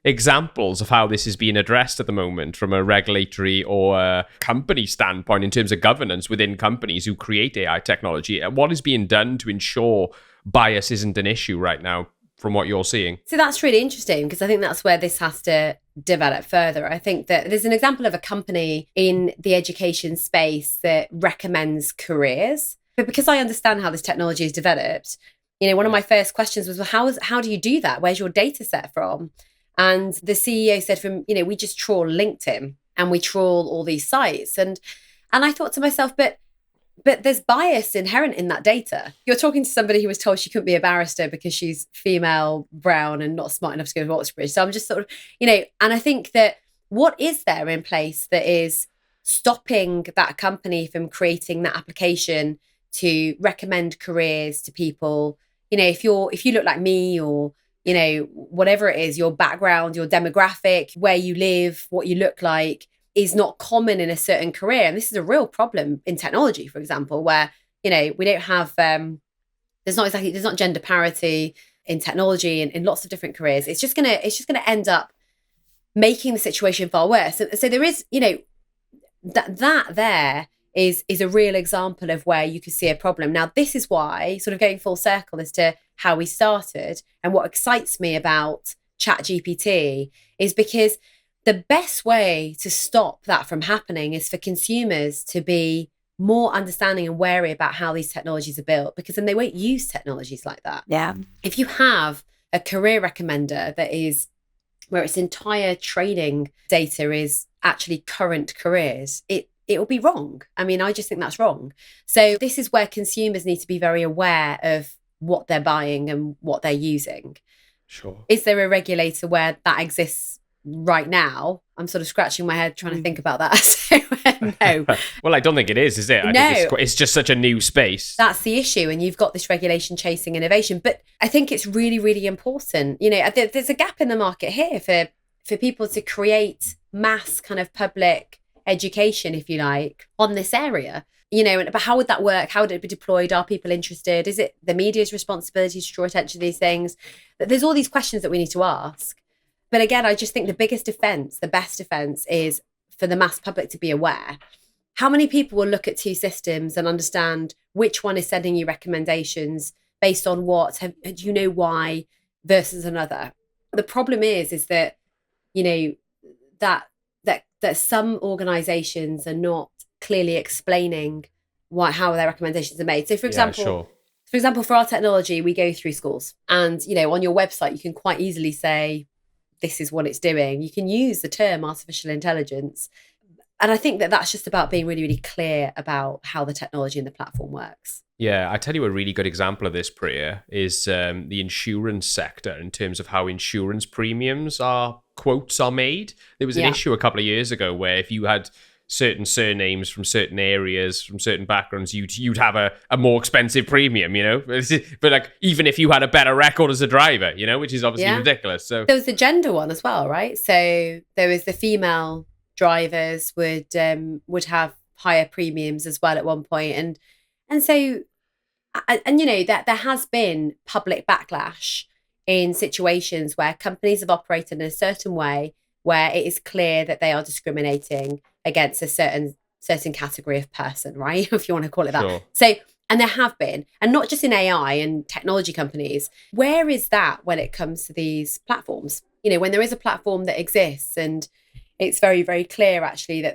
examples of how this is being addressed at the moment from a regulatory or a company standpoint in terms of governance within companies who create AI technology? What is being done to ensure bias isn't an issue right now, from what you're seeing? So that's really interesting, because I think that's where this has to develop further. I think that there's an example of a company in the education space that recommends careers. But because I understand how this technology is developed, one of my first questions was, well, how do you do that? Where's your data set from? And the CEO said, we just trawl LinkedIn and we trawl all these sites. And I thought to myself, but there's bias inherent in that data. You're talking to somebody who was told she couldn't be a barrister because she's female, brown, and not smart enough to go to Oxford. So I'm just sort of, and I think that what is there in place that is stopping that company from creating that application to recommend careers to people? If you look like me, or whatever it is, your background, your demographic, where you live, what you look like, is not common in a certain career. And this is a real problem in technology, for example, where, we don't have, there's not gender parity in technology and in lots of different careers. It's just gonna end up making the situation far worse. And so there is, that there is a real example of where you could see a problem. Now, this is why, sort of going full circle as to how we started, and what excites me about ChatGPT is because the best way to stop that from happening is for consumers to be more understanding and wary about how these technologies are built, because then they won't use technologies like that. Yeah. If you have a career recommender that is where its entire training data is actually current careers, it will be wrong. I mean, I just think that's wrong. So this is where consumers need to be very aware of what they're buying and what they're using. Sure. Is there a regulator where that exists right now? I'm sort of scratching my head trying to think about that. So, no. Well, I don't think it is it? I think it's just such a new space. That's the issue. And you've got this regulation chasing innovation. But I think it's really, really important. You know, there's a gap in the market here for people to create mass kind of public education, if you like, on this area. You know, but how would that work? How would it be deployed? Are people interested? Is it the media's responsibility to draw attention to these things? There's all these questions that we need to ask. But again, I just think the biggest defense, the best defense, is for the mass public to be aware. How many people will look at two systems and understand which one is sending you recommendations based on what? Do you know why versus another? The problem is that, you know, that some organizations are not clearly explaining how their recommendations are made. So for example, for our technology, we go through schools, and, you know, on your website, you can quite easily say, this is what it's doing. You can use the term artificial intelligence. And I think that that's just about being really, really clear about how the technology and the platform works. Yeah, I tell you a really good example of this, Priya, is the insurance sector in terms of how insurance premiums quotes are made. There was an issue a couple of years ago where if you had certain surnames from certain areas, from certain backgrounds, you'd have a more expensive premium, you know? But like, even if you had a better record as a driver, you know, which is obviously ridiculous. So there was the gender one as well, right? So there was the female drivers would have higher premiums as well at one point. And so, you know, that there has been public backlash in situations where companies have operated in a certain way where it is clear that they are discriminating against a certain category of person, right? If you want to call it that. Sure. So, and there have been, and not just in AI and technology companies. Where is that when it comes to these platforms? You know, when there is a platform that exists and it's very, very clear actually that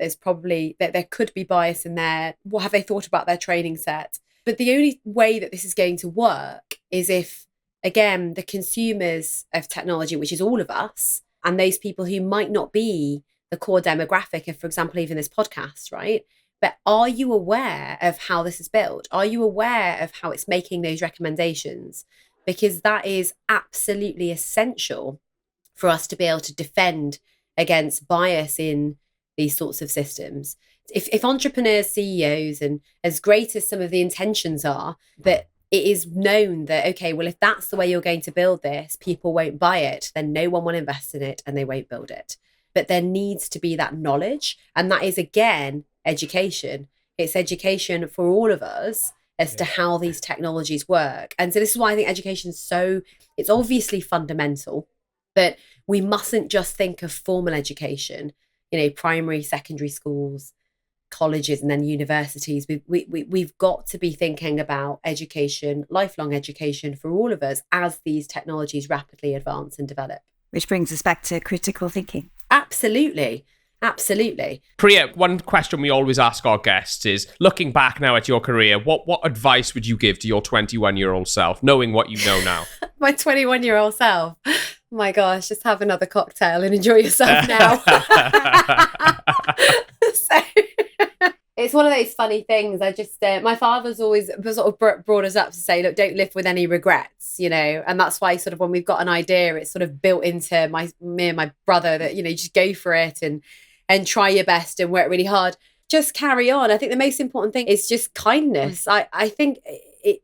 there could be bias in there. What have they thought about their training set? But the only way that this is going to work is if, again, the consumers of technology, which is all of us, and those people who might not be the core demographic of, for example, even this podcast, right? But are you aware of how this is built? Are you aware of how it's making those recommendations? Because that is absolutely essential for us to be able to defend against bias in these sorts of systems. If entrepreneurs, CEOs, and as great as some of the intentions are, but it is known that, okay, well, if that's the way you're going to build this, people won't buy it, then no one will invest in it and they won't build it. But there needs to be that knowledge. And that is, again, education. It's education for all of us as to how these technologies work. And so this is why I think education is it's obviously fundamental, but we mustn't just think of formal education, you know, primary, secondary schools, colleges, and then universities. We've got to be thinking about education, lifelong education for all of us as these technologies rapidly advance and develop. Which brings us back to critical thinking. Absolutely. Absolutely. Priya, one question we always ask our guests is, looking back now at your career, what advice would you give to your 21-year-old self, knowing what you know now? My 21-year-old self? My gosh, just have another cocktail and enjoy yourself now. So it's one of those funny things. I just, my father's always sort of brought us up to say, look, don't live with any regrets, you know, and that's why sort of when we've got an idea, it's sort of built into me and my brother that, you know, just go for it and try your best and work really hard. Just carry on. I think the most important thing is just kindness. I think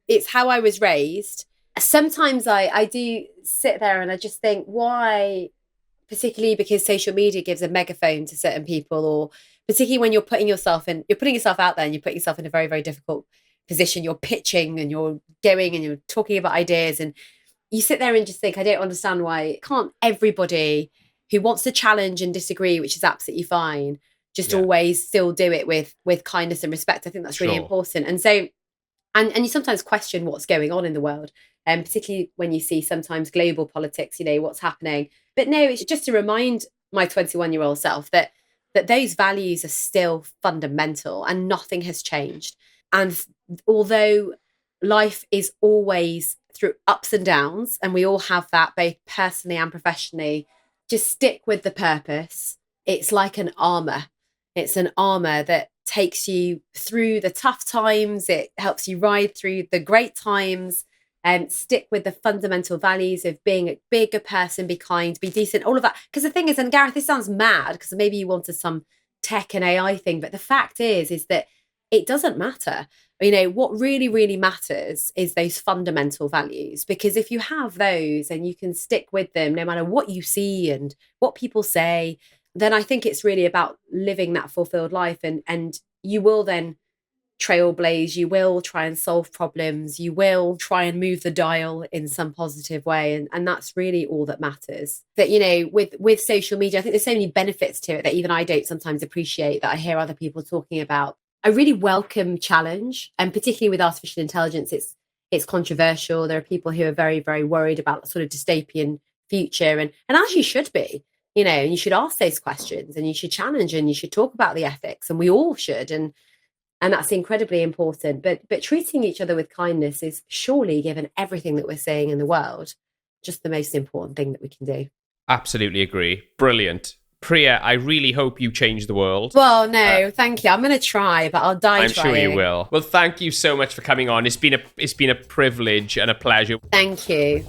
it's how I was raised. Sometimes I do sit there and I just think, why, particularly because social media gives a megaphone to certain people, or particularly when you're putting yourself out there and you're putting yourself in a very, very difficult position. You're pitching and you're going and you're talking about ideas, and you sit there and just think, I don't understand why can't everybody who wants to challenge and disagree, which is absolutely fine, just always still do it with kindness and respect. I think that's really important. And so, and you sometimes question what's going on in the world, and particularly when you see sometimes global politics, you know, what's happening. But no, it's just to remind my 21-year-old self that that those values are still fundamental and nothing has changed. And although life is always through ups and downs, and we all have that both personally and professionally, just stick with the purpose. It's like an armor. It's an armor that takes you through the tough times. It helps you ride through the great times, and stick with the fundamental values of being a bigger person, be kind, be decent, all of that. Because the thing is, and Gareth, this sounds mad because maybe you wanted some tech and AI thing, but the fact is that it doesn't matter. What really, really matters is those fundamental values, because if you have those and you can stick with them, no matter what you see and what people say, then I think it's really about living that fulfilled life. And you will then trailblaze, you will try and solve problems, you will try and move the dial in some positive way. And that's really all that matters. That, with social media, I think there's so many benefits to it that even I don't sometimes appreciate, that I hear other people talking about. A really welcome challenge, and particularly with artificial intelligence, it's controversial. There are people who are very, very worried about sort of dystopian future, and as you should be, and you should ask those questions, and you should challenge, and you should talk about the ethics, and we all should, and that's incredibly important. But treating each other with kindness is surely, given everything that we're seeing in the world, just the most important thing that we can do. Absolutely agree. Brilliant. Priya, I really hope you change the world. Well, no, thank you. I'm going to try, but I'll die I'm trying. sure you will. Well, thank you so much for coming on. It's been a privilege and a pleasure. Thank you.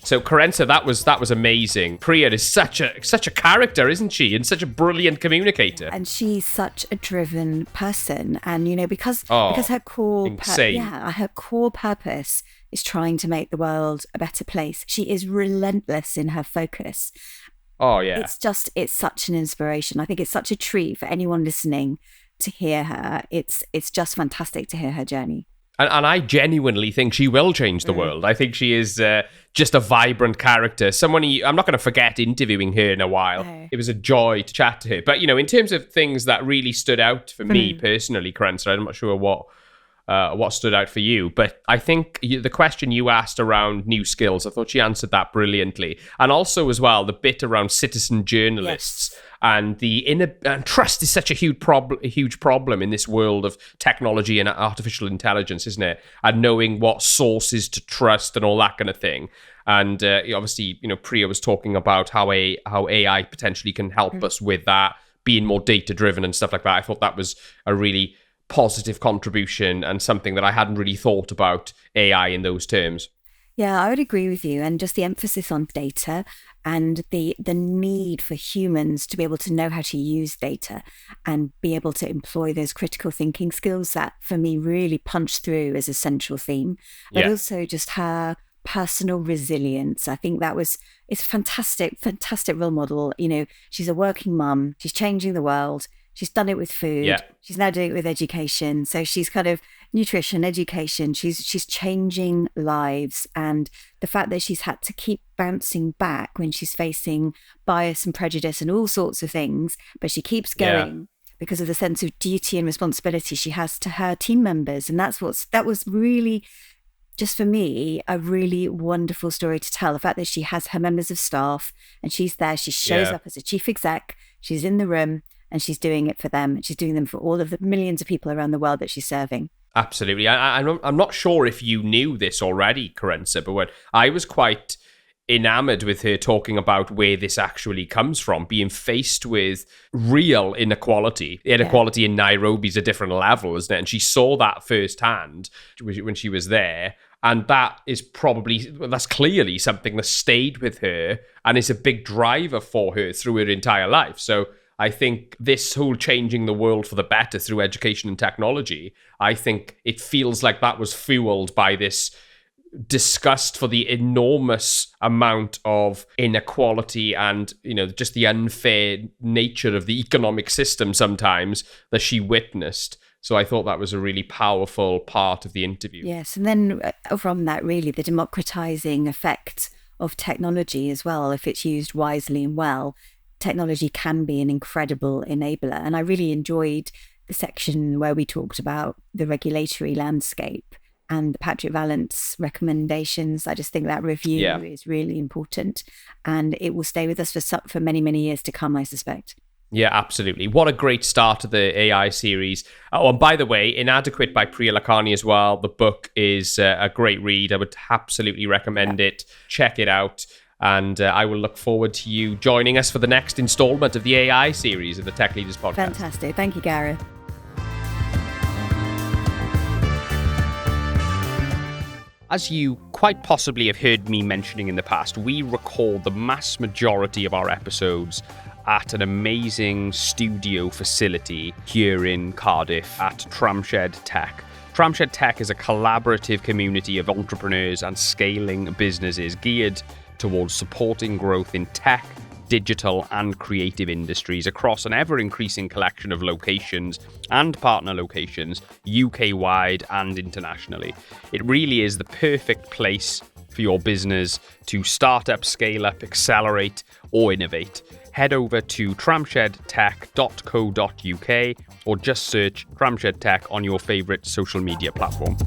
So, Kerensa, that was amazing. Priya is such a character, isn't she? And such a brilliant communicator. And she's such a driven person. And, because her core her core purpose is trying to make the world a better place. She is relentless in her focus. Oh, yeah. It's such an inspiration. I think it's such a treat for anyone listening to hear her. It's just fantastic to hear her journey. And I genuinely think she will change the world. I think she is just a vibrant character. Someone I'm not going to forget interviewing her in a while. No. It was a joy to chat to her. But, in terms of things that really stood out for me personally, Kerensa, I'm not sure what stood out for you. But I think the question you asked around new skills, I thought she answered that brilliantly. And also as well, the bit around citizen journalists. Yes. And and trust is such a huge problem in this world of technology and artificial intelligence, isn't it? And knowing what sources to trust and all that kind of thing. And obviously, Priya was talking about how AI potentially can help us with that, being more data driven and stuff like that. I thought that was a really positive contribution and something that I hadn't really thought about AI in those terms. Yeah, I would agree with you. And just the emphasis on data and the need for humans to be able to know how to use data and be able to employ those critical thinking skills that, for me, really punch through as a central theme. But also just her personal resilience. I think it's a fantastic role model. She's a working mum. She's changing the world. She's done it with food. Yeah. She's now doing it with education. So she's kind of nutrition, education. She's changing lives. And the fact that she's had to keep bouncing back when she's facing bias and prejudice and all sorts of things, but she keeps going because of the sense of duty and responsibility she has to her team members. And that was really, just for me, a really wonderful story to tell. The fact that she has her members of staff and she's there, she shows up as a chief exec, she's in the room, and she's doing it for them. She's doing them for all of the millions of people around the world that she's serving. Absolutely. I'm not sure if you knew this already, Kerensa, but when I was quite enamored with her talking about where this actually comes from, being faced with real inequality. Inequality in Nairobi is a different level, isn't it? And she saw that firsthand when she was there. And that's clearly something that stayed with her and is a big driver for her through her entire life. So I think this whole changing the world for the better through education and technology, I think it feels like that was fueled by this disgust for the enormous amount of inequality and, just the unfair nature of the economic system sometimes that she witnessed. So I thought that was a really powerful part of the interview. Yes, and then from that, really, the democratizing effect of technology as well, if it's used wisely and well. Technology can be an incredible enabler. And I really enjoyed the section where we talked about the regulatory landscape and Patrick Vallant's recommendations. I just think that review is really important, and it will stay with us for many, many years to come, I suspect. Yeah, absolutely. What a great start to the AI series. Oh, and by the way, Inadequate by Priya Lakhani as well. The book is a great read. I would absolutely recommend it. Check it out. And I will look forward to you joining us for the next installment of the AI series of the Tech Leaders Podcast. Fantastic. Thank you, Gareth. As you quite possibly have heard me mentioning in the past, we record the mass majority of our episodes at an amazing studio facility here in Cardiff at Tramshed Tech. Tramshed Tech is a collaborative community of entrepreneurs and scaling businesses geared towards supporting growth in tech, digital and creative industries across an ever-increasing collection of locations and partner locations, UK-wide and internationally. It really is the perfect place for your business to start up, scale up, accelerate, or innovate. Head over to tramshedtech.co.uk or just search Tramshed Tech on your favorite social media platform.